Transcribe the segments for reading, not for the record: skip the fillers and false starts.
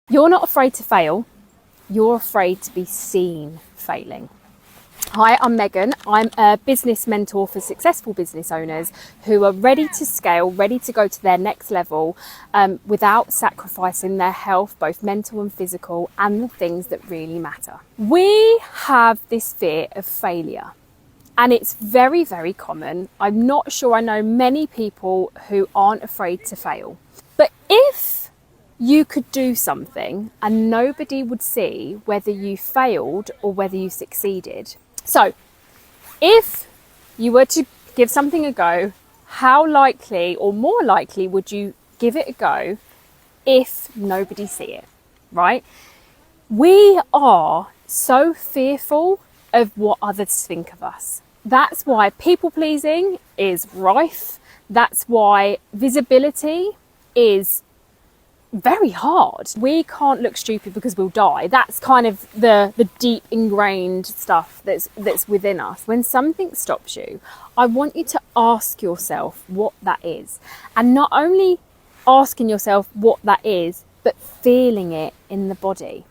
You're not afraid to fail, you're afraid to be seen failing. Hi, I'm Megan. I'm a business mentor for successful business owners who are ready to scale, ready to go to their next level without sacrificing their health, both mental and physical, and the things that really matter. We have this fear of failure, and it's very, very common. I'm not sure I know many people who aren't afraid to fail. But if you could do something and nobody would see whether you failed or whether you succeeded. So, if you were to give something a go, how likely or more likely would you give it a go if nobody see it, right? We are so fearful of what others think of us. That's why people pleasing is rife. That's why visibility is very hard. We can't look stupid because we'll die. That's kind of the deep ingrained stuff that's within us. When something stops you, I want you to ask yourself what that is. And not only asking yourself what that is, but feeling it in the body.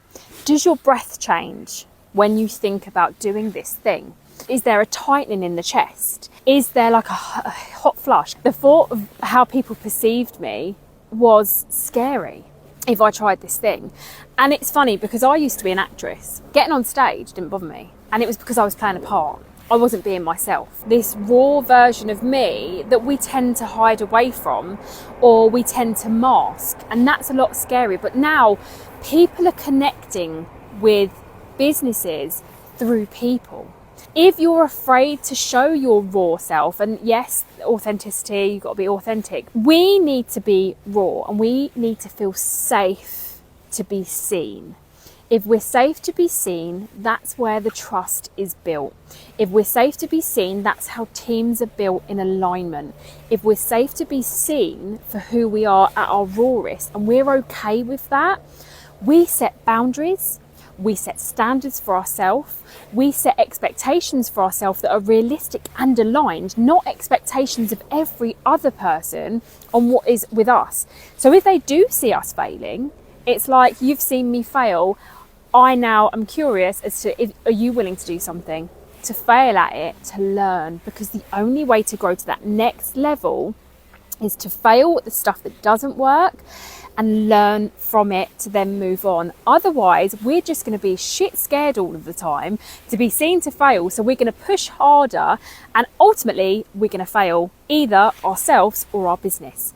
Does your breath change when you think about doing this thing? Is there a tightening in the chest? Is there like a hot flush? The thought of how people perceived me was scary if I tried this thing. And it's funny because I used to be an actress. Getting on stage didn't bother me, and it was because I was playing a part. I wasn't being myself. This raw version of me that we tend to hide away from, or we tend to mask, and that's a lot scary. But now people are connecting with businesses through people. If you're afraid to show your raw self, and yes, authenticity, you've got to be authentic. We need to be raw, and we need to feel safe to be seen. If we're safe to be seen, that's where the trust is built. If we're safe to be seen, that's how teams are built in alignment. If we're safe to be seen for who we are at our rawest, and we're okay with that, we set boundaries. We set standards for ourselves. We set expectations for ourselves that are realistic and aligned, not expectations of every other person on what is with us. So if they do see us failing, it's like, you've seen me fail. I now am curious as to, are you willing to do something? To fail at it, to learn. Because the only way to grow to that next level is to fail at the stuff that doesn't work and learn from it to then move on. Otherwise, we're just going to be shit scared all of the time to be seen to fail. So we're going to push harder, and ultimately we're going to fail either ourselves or our business.